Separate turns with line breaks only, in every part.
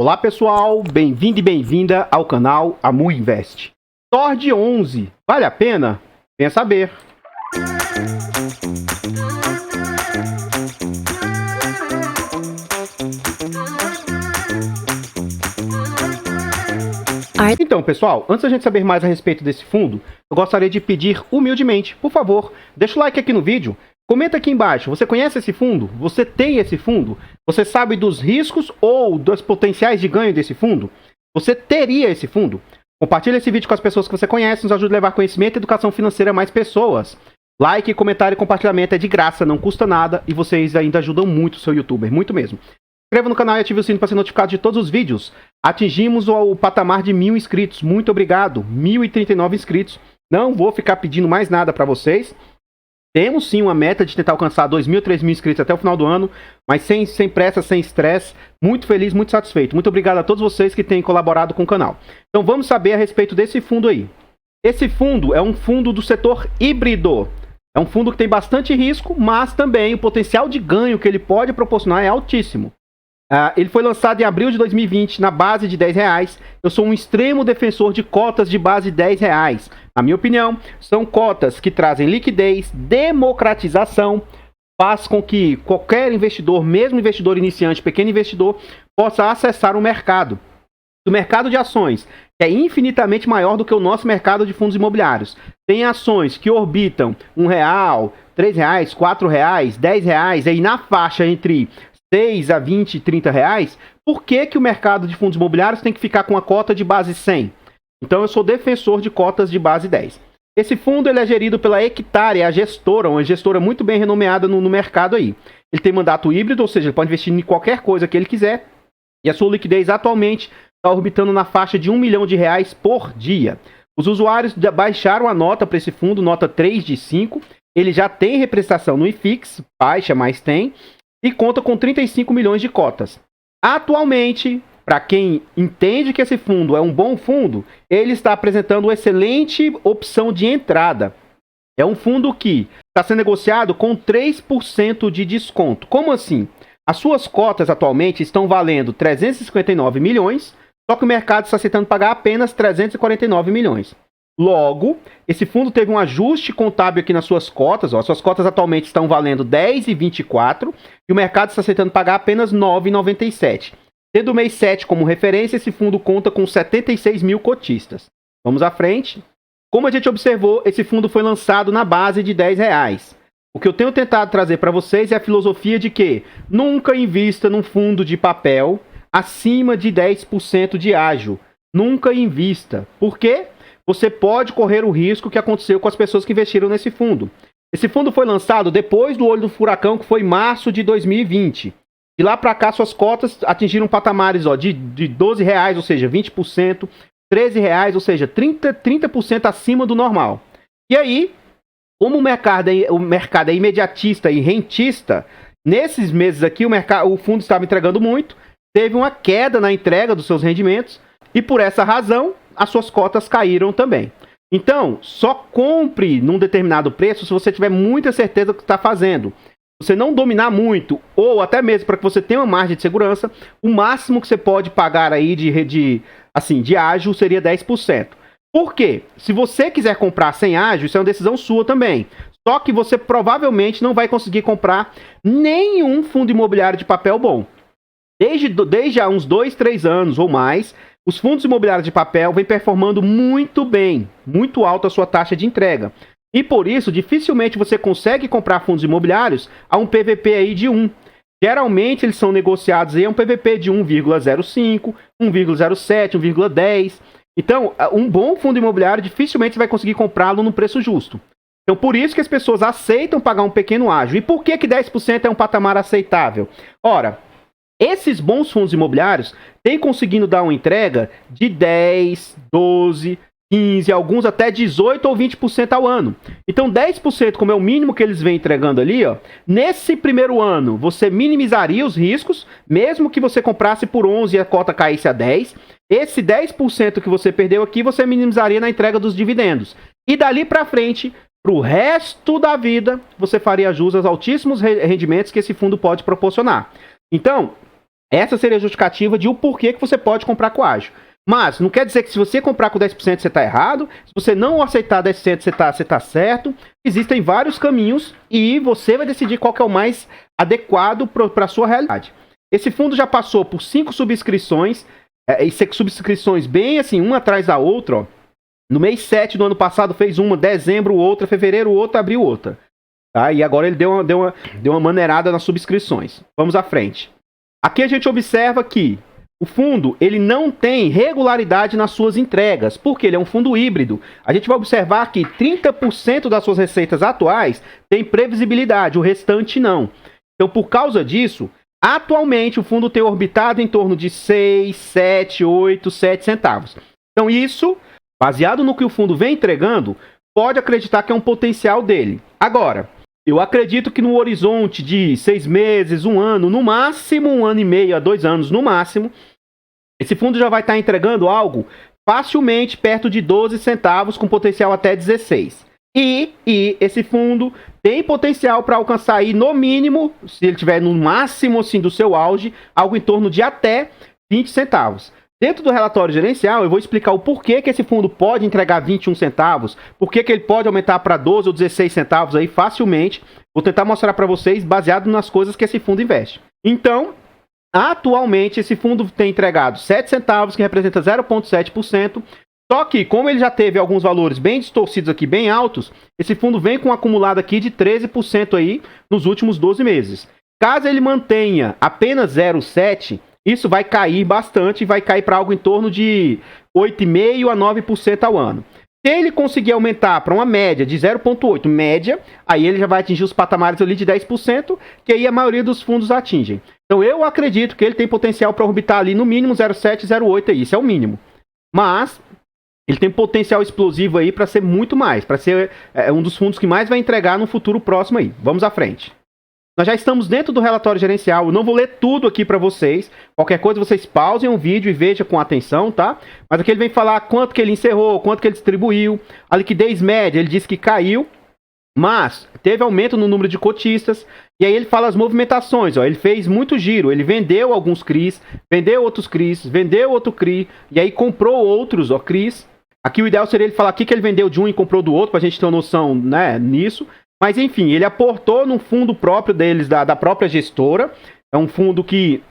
Olá pessoal, bem-vindo e bem-vinda ao canal Amu Invest. Tord 11, vale a pena? Venha saber. Então pessoal, antes da gente saber mais a respeito desse fundo, eu gostaria de pedir humildemente, por favor, deixa o like aqui no vídeo. Comenta aqui embaixo, você conhece esse fundo? Você tem esse fundo? Você sabe dos riscos ou dos potenciais de ganho desse fundo? Você teria esse fundo? Compartilhe esse vídeo com as pessoas que você conhece, nos ajude a levar conhecimento e educação financeira a mais pessoas. Like, comentário e compartilhamento é de graça, não custa nada e vocês ainda ajudam muito o seu youtuber, muito mesmo. Se inscreva no canal e ative o sino para ser notificado de todos os vídeos. Atingimos o patamar de 1000 inscritos, muito obrigado, 1039 inscritos. Não vou ficar pedindo mais nada para vocês. Temos sim uma meta de tentar alcançar 2.000, 3.000 inscritos até o final do ano, mas sem pressa, sem estresse, muito feliz, muito satisfeito. Muito obrigado a todos vocês que têm colaborado com o canal. Então vamos saber a respeito desse fundo aí. Esse fundo é um fundo do setor híbrido. É um fundo que tem bastante risco, mas também o potencial de ganho que ele pode proporcionar é altíssimo. Ele foi lançado em abril de 2020 na base de R$10. Eu sou um extremo defensor de cotas de base de R$10. Na minha opinião, são cotas que trazem liquidez, democratização, faz com que qualquer investidor, mesmo investidor iniciante, pequeno investidor, possa acessar o mercado. O mercado de ações é infinitamente maior do que o nosso mercado de fundos imobiliários. Tem ações que orbitam R$1, R$3, R$4, R$10, aí na faixa entre 6 a 20, 30 reais, por que o mercado de fundos imobiliários tem que ficar com a cota de base 100? Então eu sou defensor de cotas de base 10. Esse fundo ele é gerido pela Hectare, a gestora, uma gestora muito bem renomeada no mercado aí. Ele tem mandato híbrido, ou seja, ele pode investir em qualquer coisa que ele quiser, e a sua liquidez atualmente está orbitando na faixa de R$1 milhão por dia. Os usuários baixaram a nota para esse fundo, nota 3 de 5, ele já tem representação no IFIX, baixa, mas tem, e conta com 35 milhões de cotas. Atualmente, para quem entende que esse fundo é um bom fundo, ele está apresentando uma excelente opção de entrada. É um fundo que está sendo negociado com 3% de desconto. Como assim? As suas cotas atualmente estão valendo 359 milhões, só que o mercado está aceitando pagar apenas 349 milhões. Logo, esse fundo teve um ajuste contábil aqui nas suas cotas. Ó. Suas cotas atualmente estão valendo 10,24 e o mercado está aceitando pagar apenas 9,97. Tendo o mês 7 como referência, esse fundo conta com 76 mil cotistas. Vamos à frente. Como a gente observou, esse fundo foi lançado na base de R$10. O que eu tenho tentado trazer para vocês é a filosofia de que nunca invista num fundo de papel acima de 10% de ágio. Nunca invista. Por quê? Você pode correr o risco que aconteceu com as pessoas que investiram nesse fundo. Esse fundo foi lançado depois do olho do furacão, que foi em março de 2020. De lá para cá, suas cotas atingiram patamares de R$12, ou seja, 20%, R$13, ou seja, 30% acima do normal. E aí, como o mercado é imediatista e rentista, nesses meses aqui o fundo estava entregando muito, teve uma queda na entrega dos seus rendimentos, e por essa razão, as suas cotas caíram também. Então, só compre num determinado preço se você tiver muita certeza do que está fazendo. Se você não dominar muito, ou até mesmo para que você tenha uma margem de segurança, o máximo que você pode pagar aí de ágio seria 10%. Por quê? Se você quiser comprar sem ágio, isso é uma decisão sua também. Só que você provavelmente não vai conseguir comprar nenhum fundo imobiliário de papel bom. Desde há uns 2, 3 anos ou mais, os fundos imobiliários de papel vêm performando muito bem, muito alta a sua taxa de entrega. E por isso, dificilmente você consegue comprar fundos imobiliários a um PVP aí de 1. Geralmente eles são negociados aí a um PVP de 1,05, 1,07, 1,10. Então, um bom fundo imobiliário dificilmente você vai conseguir comprá-lo no preço justo. Então, por isso que as pessoas aceitam pagar um pequeno ágio. E por que 10% é um patamar aceitável? Ora, esses bons fundos imobiliários têm conseguindo dar uma entrega de 10, 12, 15, alguns até 18 ou 20% ao ano. Então 10%, como é o mínimo que eles vêm entregando ali, ó, nesse primeiro ano você minimizaria os riscos, mesmo que você comprasse por 11 e a cota caísse a 10. Esse 10% que você perdeu aqui, você minimizaria na entrega dos dividendos. E dali para frente, para o resto da vida, você faria jus aos altíssimos rendimentos que esse fundo pode proporcionar. Então, Essa seria a justificativa de o porquê que você pode comprar com ágio. Mas não quer dizer que se você comprar com 10% você está errado, se você não aceitar 10% você tá certo. Existem vários caminhos e você vai decidir qual que é o mais adequado para a sua realidade. Esse fundo já passou por 5 subscrições, e subscrições bem assim, uma atrás da outra. Ó. No mês 7 do ano passado fez uma, dezembro outra, fevereiro outra, abril outra. Tá? E agora ele deu uma maneirada nas subscrições. Vamos à frente. Aqui a gente observa que o fundo ele não tem regularidade nas suas entregas, porque ele é um fundo híbrido. A gente vai observar que 30% das suas receitas atuais tem previsibilidade, o restante não. Então, por causa disso, atualmente o fundo tem orbitado em torno de 6, 7, 8, 7 centavos. Então, isso, baseado no que o fundo vem entregando, pode acreditar que é um potencial dele. Agora, eu acredito que no horizonte de 6 meses, 1 ano, no máximo 1 ano e meio a 2 anos, no máximo, esse fundo já vai estar entregando algo facilmente perto de 12 centavos, com potencial até 16. E esse fundo tem potencial para alcançar aí, no mínimo, se ele tiver no máximo assim, do seu auge, algo em torno de até 20 centavos. Dentro do relatório gerencial, eu vou explicar o porquê que esse fundo pode entregar 21 centavos, porquê que ele pode aumentar para 12 ou 16 centavos aí facilmente. Vou tentar mostrar para vocês baseado nas coisas que esse fundo investe. Então, atualmente, esse fundo tem entregado 7 centavos, que representa 0,7%. Só que, como ele já teve alguns valores bem distorcidos aqui, bem altos, esse fundo vem com um acumulado aqui de 13% aí nos últimos 12 meses. Caso ele mantenha apenas 0,7%, isso vai cair bastante e vai cair para algo em torno de 8,5% a 9% ao ano. Se ele conseguir aumentar para uma média de 0,8%, média, aí ele já vai atingir os patamares ali de 10%, que aí a maioria dos fundos atingem. Então eu acredito que ele tem potencial para orbitar ali no mínimo 0,7, 0,8 aí, isso é o mínimo. Mas ele tem potencial explosivo aí para ser muito mais, para ser um dos fundos que mais vai entregar no futuro próximo aí. Vamos à frente. Nós já estamos dentro do relatório gerencial, eu não vou ler tudo aqui para vocês. Qualquer coisa vocês pausem o vídeo e vejam com atenção, tá? Mas aqui ele vem falar quanto que ele encerrou, quanto que ele distribuiu. A liquidez média, ele disse que caiu, mas teve aumento no número de cotistas. E aí ele fala as movimentações, ó. Ele fez muito giro, ele vendeu alguns CRIs, vendeu outros CRIs, vendeu outro CRI, e aí comprou outros, ó, CRIs. Aqui o ideal seria ele falar aqui que ele vendeu de um e comprou do outro, pra gente ter uma noção, né, nisso. Mas enfim, ele aportou no fundo próprio deles, da própria gestora. É um fundo que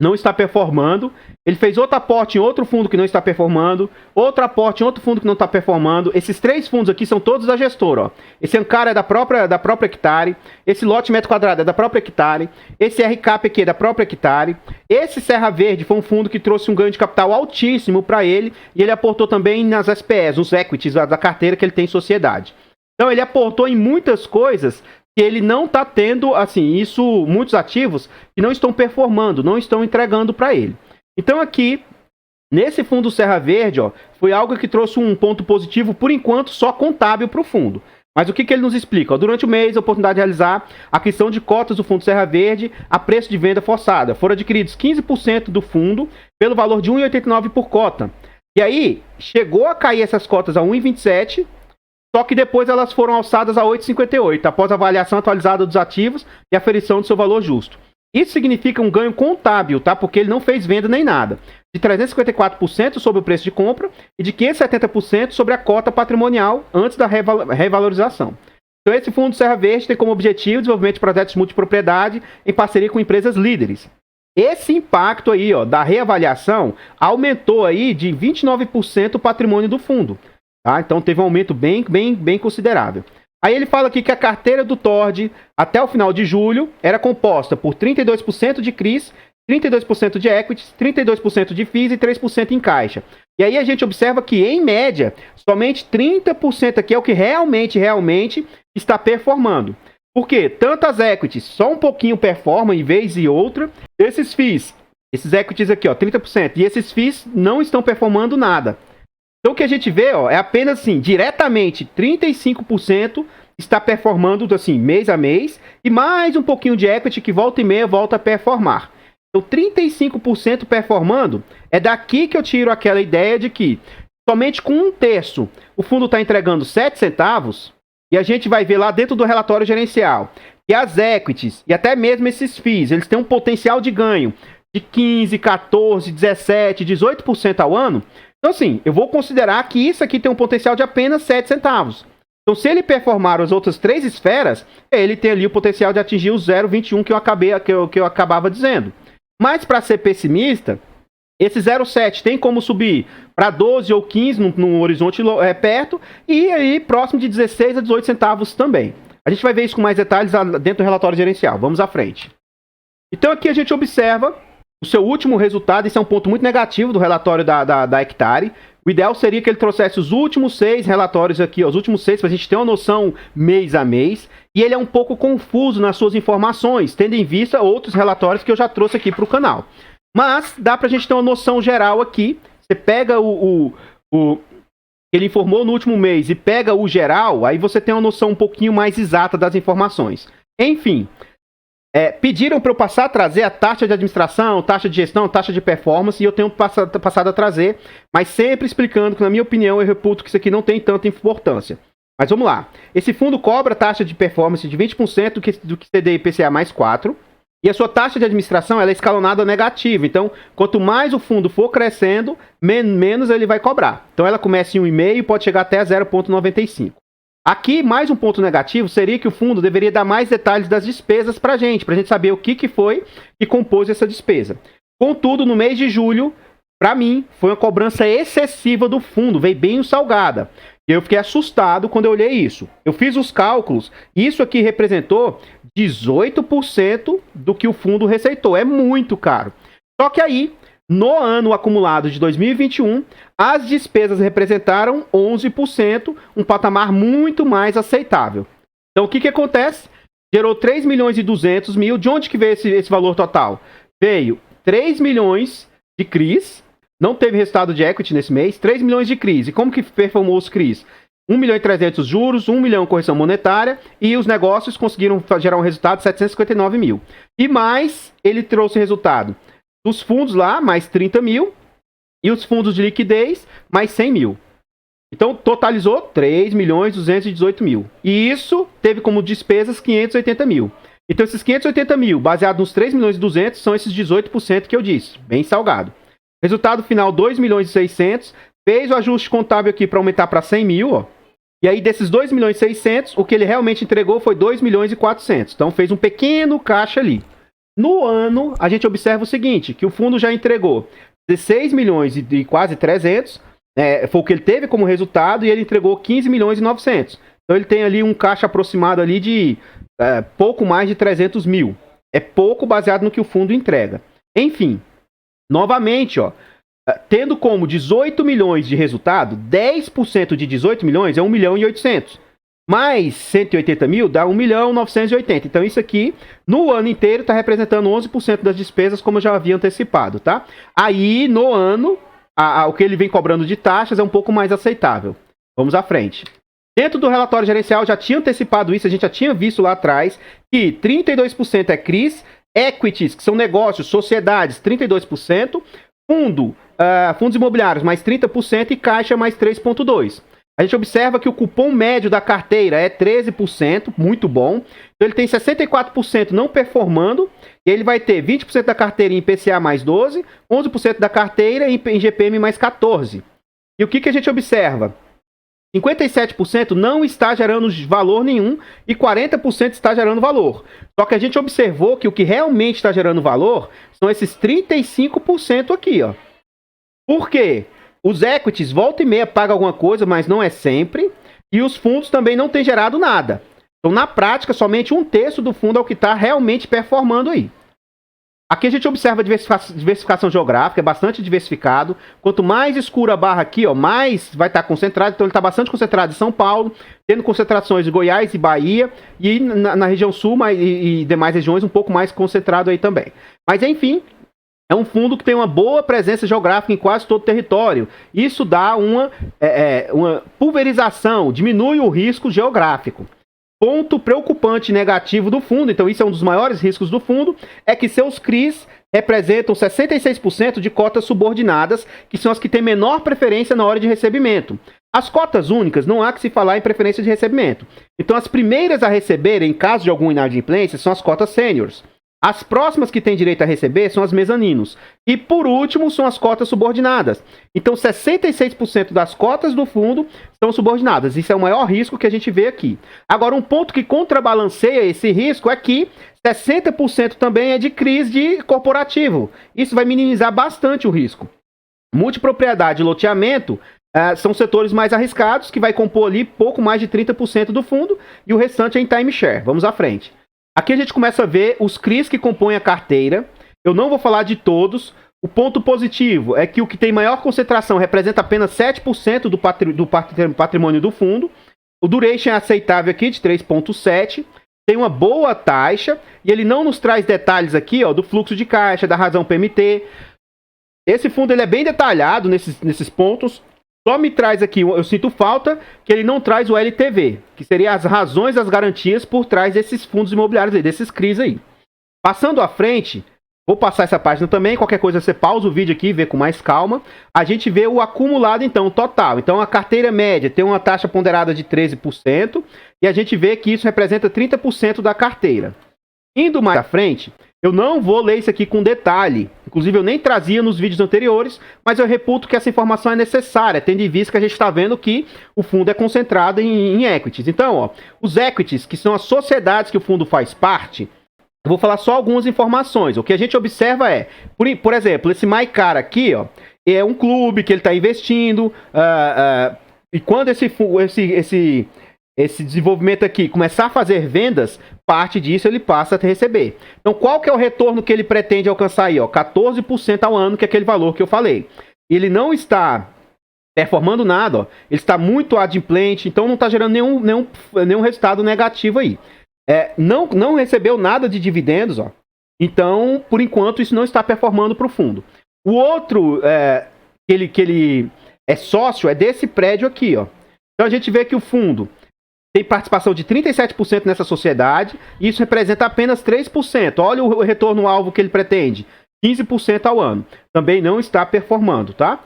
não está performando. Ele fez outro aporte em outro fundo que não está performando. Outro aporte em outro fundo que não está performando. Esses 3 fundos aqui são todos da gestora. Ó. Esse Ankara é da própria Hectare. Esse lote metro quadrado é da própria Hectare. Esse RCAP aqui é da própria Hectare. Esse Serra Verde foi um fundo que trouxe um ganho de capital altíssimo para ele. E ele aportou também nas SPEs, nos equities da carteira que ele tem em sociedade. Então ele aportou em muitas coisas que ele não está tendo, assim, isso, muitos ativos que não estão performando, não estão entregando para ele. Então aqui, nesse fundo Serra Verde, ó, foi algo que trouxe um ponto positivo, por enquanto, só contábil para o fundo. Mas o que ele nos explica? Ó, durante o mês, a oportunidade de realizar a aquisição de cotas do fundo Serra Verde a preço de venda forçada. Foram adquiridos 15% do fundo pelo valor de R$ 1,89 por cota. E aí, chegou a cair essas cotas a R$ 1,27, só que depois elas foram alçadas a 8,58, após a avaliação atualizada dos ativos e aferição do seu valor justo. Isso significa um ganho contábil, tá? Porque ele não fez venda nem nada. De 354% sobre o preço de compra e de 570% sobre a cota patrimonial antes da revalorização. Então esse fundo Serra Verde tem como objetivo o desenvolvimento de projetos de multipropriedade em parceria com empresas líderes. Esse impacto aí, ó, da reavaliação aumentou aí de 29% o patrimônio do fundo. Tá? Então teve um aumento bem considerável. Aí ele fala aqui que a carteira do Tord, até o final de julho, era composta por 32% de CRIs, 32% de equities, 32% de FIIs e 3% em caixa. E aí a gente observa que, em média, somente 30% aqui é o que realmente está performando. Por quê? Tantas equities só um pouquinho performam em vez e outra. Esses FIIs, esses equities aqui, ó, 30%, e esses FIIs não estão performando nada. Então o que a gente vê, ó, é apenas assim, diretamente 35% está performando assim, mês a mês, e mais um pouquinho de equity que volta e meia volta a performar. Então 35% performando, é daqui que eu tiro aquela ideia de que somente com 1/3 o fundo está entregando 7 centavos, e a gente vai ver lá dentro do relatório gerencial que as equities e até mesmo esses FIIs, eles têm um potencial de ganho de 15, 14, 17, 18% ao ano, então assim, eu vou considerar que isso aqui tem um potencial de apenas 7 centavos. Então se ele performar as outras 3 esferas, ele tem ali o potencial de atingir o 0,21 que eu acabava dizendo. Mas para ser pessimista, esse 0,7 tem como subir para 12 ou 15 num horizonte perto e aí próximo de 16 a 18 centavos também. A gente vai ver isso com mais detalhes dentro do relatório gerencial. Vamos à frente. Então aqui a gente observa o seu último resultado. Isso é um ponto muito negativo do relatório da Hectare. O ideal seria que ele trouxesse os últimos 6 relatórios aqui, os últimos 6, para a gente ter uma noção mês a mês. E ele é um pouco confuso nas suas informações, tendo em vista outros relatórios que eu já trouxe aqui para o canal. Mas dá para a gente ter uma noção geral aqui. Você pega o ele informou no último mês e pega o geral, aí você tem uma noção um pouquinho mais exata das informações. Enfim, pediram para eu passar a trazer a taxa de administração, taxa de gestão, taxa de performance, e eu tenho passado a trazer, mas sempre explicando que, na minha opinião, eu reputo que isso aqui não tem tanta importância. Mas vamos lá. Esse fundo cobra taxa de performance de 20% do que CDI IPCA mais 4, e a sua taxa de administração ela é escalonada negativa. Então, quanto mais o fundo for crescendo, menos ele vai cobrar. Então, ela começa em 1,5 e pode chegar até 0,95. Aqui, mais um ponto negativo seria que o fundo deveria dar mais detalhes das despesas para a gente saber o que foi que compôs essa despesa. Contudo, no mês de julho, para mim, foi uma cobrança excessiva do fundo, veio bem salgada. E eu fiquei assustado quando eu olhei isso. Eu fiz os cálculos, e isso aqui representou 18% do que o fundo receitou. É muito caro. Só que aí, no ano acumulado de 2021, as despesas representaram 11%, um patamar muito mais aceitável. Então, o que acontece? Gerou 3 milhões e 200 mil. De onde que veio esse valor total? Veio 3 milhões de CRIs. Não teve resultado de equity nesse mês. 3 milhões de CRIs. E como que performou os CRIs? 1 milhão e 300 juros, 1 milhão correção monetária, e os negócios conseguiram gerar um resultado de 759 mil. E mais, ele trouxe resultado dos fundos lá, mais 30 mil, e os fundos de liquidez, mais 100 mil. Então, totalizou 3 milhões e 218 mil. E isso teve como despesas 580 mil. Então, esses 580 mil, baseado nos 3 milhões e 200, são esses 18% que eu disse, bem salgado. Resultado final, 2 milhões e 600, fez o ajuste contábil aqui para aumentar para 100 mil, ó. E aí, desses 2 milhões e 600, o que ele realmente entregou foi 2 milhões e 400. Então, fez um pequeno caixa ali. No ano, a gente observa o seguinte, que o fundo já entregou 16 milhões e quase 300, foi o que ele teve como resultado, e ele entregou 15 milhões e 900. Então, ele tem ali um caixa aproximado ali de pouco mais de 300 mil. É pouco baseado no que o fundo entrega. Enfim, novamente, ó. Tendo como 18 milhões de resultado, 10% de 18 milhões é 1 milhão e 800. Mais 180 mil dá 1 milhão e 980. Então isso aqui, no ano inteiro, está representando 11% das despesas, como eu já havia antecipado, tá? Aí, no ano, o que ele vem cobrando de taxas é um pouco mais aceitável. Vamos à frente. Dentro do relatório gerencial, já tinha antecipado isso, a gente já tinha visto lá atrás, que 32% é CRIs, equities, que são negócios, sociedades, 32%, fundos imobiliários mais 30% e caixa mais 3,2%. A gente observa que o cupom médio da carteira é 13%, muito bom. Então ele tem 64% não performando, e ele vai ter 20% da carteira em IPCA mais 12%, 11% da carteira em GPM mais 14%. E o que a gente observa? 57% não está gerando valor nenhum e 40% está gerando valor. Só que a gente observou que o que realmente está gerando valor são esses 35% aqui, ó. Por quê? Os equities, volta e meia, pagam alguma coisa, mas não é sempre. E os fundos também não têm gerado nada. Então, na prática, somente 1/3 do fundo é o que está realmente performando aí. Aqui a gente observa a diversificação geográfica, é bastante diversificado. Quanto mais escura a barra aqui, ó, mais vai estar concentrado. Então ele está bastante concentrado em São Paulo, tendo concentrações em Goiás e Bahia, e na região sul e demais regiões um pouco mais concentrado aí também. Mas enfim, é um fundo que tem uma boa presença geográfica em quase todo o território. Isso dá uma pulverização, diminui o risco geográfico. Ponto preocupante negativo do fundo, então isso é um dos maiores riscos do fundo, é que seus CRIs representam 66% de cotas subordinadas, que são as que têm menor preferência na hora de recebimento. As cotas únicas, não há que se falar em preferência de recebimento. Então as primeiras a receberem, em caso de alguma inadimplência, são as cotas sêniores. As próximas que têm direito a receber são as mezaninos. E por último são as cotas subordinadas. Então 66% das cotas do fundo são subordinadas. Isso é o maior risco que a gente vê aqui. Agora, um ponto que contrabalanceia esse risco é que 60% também é de CRIs de corporativo. Isso vai minimizar bastante o risco. Multipropriedade e loteamento são setores mais arriscados, que vai compor ali pouco mais de 30% do fundo, e o restante é em timeshare. Vamos à frente. Aqui a gente começa a ver os CRIs que compõem a carteira. Eu não vou falar de todos. O ponto positivo é que o que tem maior concentração representa apenas 7% do patrimônio do fundo. O duration é aceitável aqui, de 3,7. Tem uma boa taxa, e ele não nos traz detalhes aqui do fluxo de caixa, da razão PMT. Esse fundo ele é bem detalhado nesses pontos. Só me traz aqui, eu sinto falta, que ele não traz o LTV, que seria as razões, as garantias por trás desses fundos imobiliários aí, desses CRIs aí. Passando à frente, vou passar essa página também, qualquer coisa você pausa o vídeo aqui e vê com mais calma. A gente vê o acumulado então, o total. Então a carteira média tem uma taxa ponderada de 13%, e a gente vê que isso representa 30% da carteira. Indo mais à frente, eu não vou ler isso aqui com detalhe. Inclusive, eu nem trazia nos vídeos anteriores, mas eu reputo que essa informação é necessária, tendo em vista que a gente está vendo que o fundo é concentrado em equities. Então, os equities, que são as sociedades que o fundo faz parte, eu vou falar só algumas informações. O que a gente observa é, por exemplo, esse MyCar aqui, é um clube que ele está investindo, e quando esse desenvolvimento aqui começar a fazer vendas, parte disso ele passa a receber. Então, qual que é o retorno que ele pretende alcançar aí? 14% ao ano, que é aquele valor que eu falei. Ele não está performando nada, ele está muito adimplente, então não está gerando nenhum resultado negativo aí. Não recebeu nada de dividendos, então, por enquanto, isso não está performando para o fundo. O outro que ele é sócio é desse prédio aqui. Então, a gente vê que o fundo tem participação de 37% nessa sociedade, e isso representa apenas 3%. Olha o retorno-alvo que ele pretende, 15% ao ano. Também não está performando, tá? O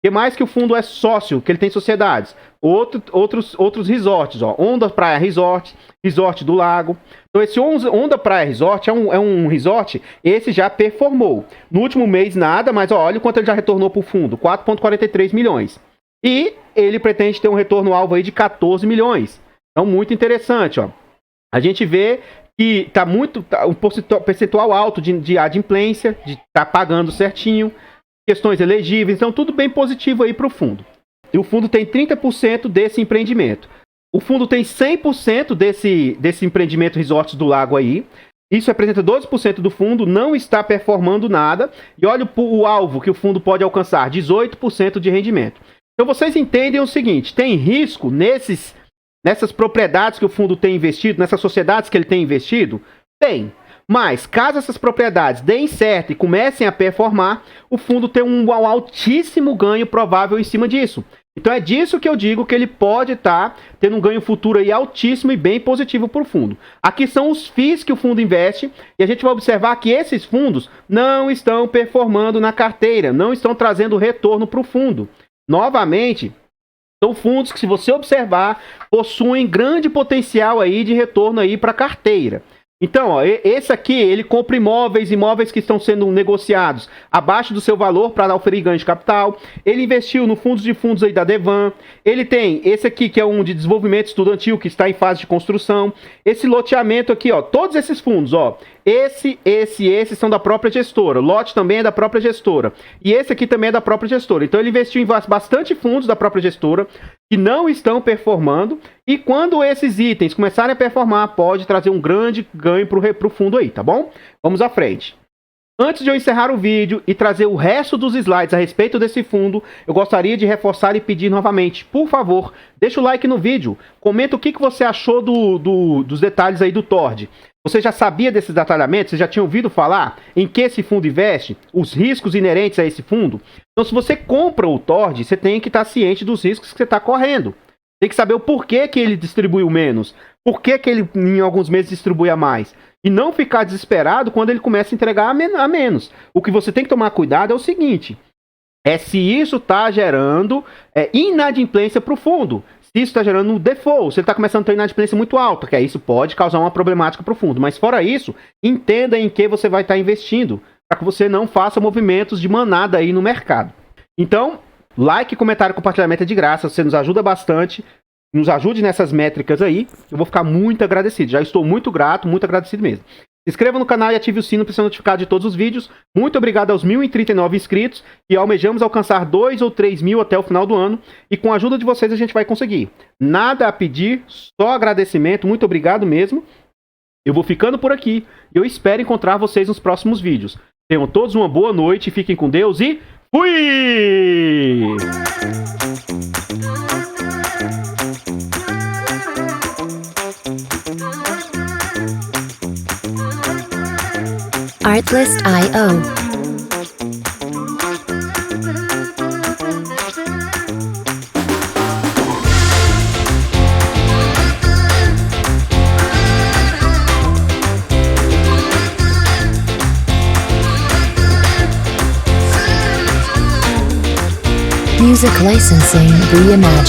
que mais que o fundo é sócio, que ele tem sociedades? Outros resorts, Onda Praia Resort, Resort do Lago. Então esse Onda Praia Resort é um resort, esse já performou. No último mês nada, mas olha o quanto ele já retornou para o fundo, 4,43 milhões. E ele pretende ter um retorno-alvo aí de 14 milhões. Então, muito interessante, A gente vê que tá um percentual alto de adimplência, de estar pagando certinho, questões elegíveis, então tudo bem positivo aí para o fundo. E o fundo tem 30% desse empreendimento. O fundo tem 100% desse empreendimento Resorts do Lago aí. Isso representa 12% do fundo, não está performando nada. E olha o alvo que o fundo pode alcançar, 18% de rendimento. Então, vocês entendem o seguinte, tem risco nessas propriedades que o fundo tem investido, nessas sociedades que ele tem investido? Tem. Mas, caso essas propriedades deem certo e comecem a performar, o fundo tem um altíssimo ganho provável em cima disso. Então é disso que eu digo que ele pode estar tendo um ganho futuro aí altíssimo e bem positivo para o fundo. Aqui são os FIIs que o fundo investe, e a gente vai observar que esses fundos não estão performando na carteira, não estão trazendo retorno para o fundo. Novamente, são fundos que, se você observar, possuem grande potencial aí de retorno aí para a carteira. Então, esse aqui, ele compra imóveis que estão sendo negociados abaixo do seu valor para oferir ganho de capital. Ele investiu no fundos aí da Devan. Ele tem esse aqui, que é um de desenvolvimento estudantil, que está em fase de construção. Esse loteamento aqui, todos esses fundos, esse são da própria gestora. O lote também é da própria gestora. E esse aqui também é da própria gestora. Então, ele investiu em bastante fundos da própria gestora que não estão performando. E quando esses itens começarem a performar, pode trazer um grande ganho para o fundo aí, tá bom? Vamos à frente. Antes de eu encerrar o vídeo e trazer o resto dos slides a respeito desse fundo, eu gostaria de reforçar e pedir novamente, por favor, deixa o like no vídeo, comenta o que você achou dos detalhes aí do Tord. Você já sabia desses detalhamentos? Você já tinha ouvido falar em que esse fundo investe? Os riscos inerentes a esse fundo? Então, se você compra o Tord, você tem que estar ciente dos riscos que você está correndo. Tem que saber o porquê que ele distribuiu menos. Por que ele, em alguns meses, distribui a mais. E não ficar desesperado quando ele começa a entregar a menos. O que você tem que tomar cuidado é o seguinte. Se isso está gerando inadimplência para o fundo. se isso está gerando um default, se ele está começando a ter inadimplência muito alta, que aí isso pode causar uma problemática profunda. Mas fora isso, entenda em que você vai estar investindo, para que você não faça movimentos de manada aí no mercado. Então, like, comentário, compartilhamento é de graça, você nos ajuda bastante, nos ajude nessas métricas aí, eu vou ficar muito agradecido. Já estou muito grato, muito agradecido mesmo. Se inscreva no canal e ative o sino para ser notificado de todos os vídeos. Muito obrigado aos 1.039 inscritos e almejamos alcançar 2 ou 3 mil até o final do ano. E com a ajuda de vocês a gente vai conseguir. Nada a pedir, só agradecimento. Muito obrigado mesmo. Eu vou ficando por aqui e eu espero encontrar vocês nos próximos vídeos. Tenham todos uma boa noite, fiquem com Deus e fui!
Artlist.io. Music licensing reimagined.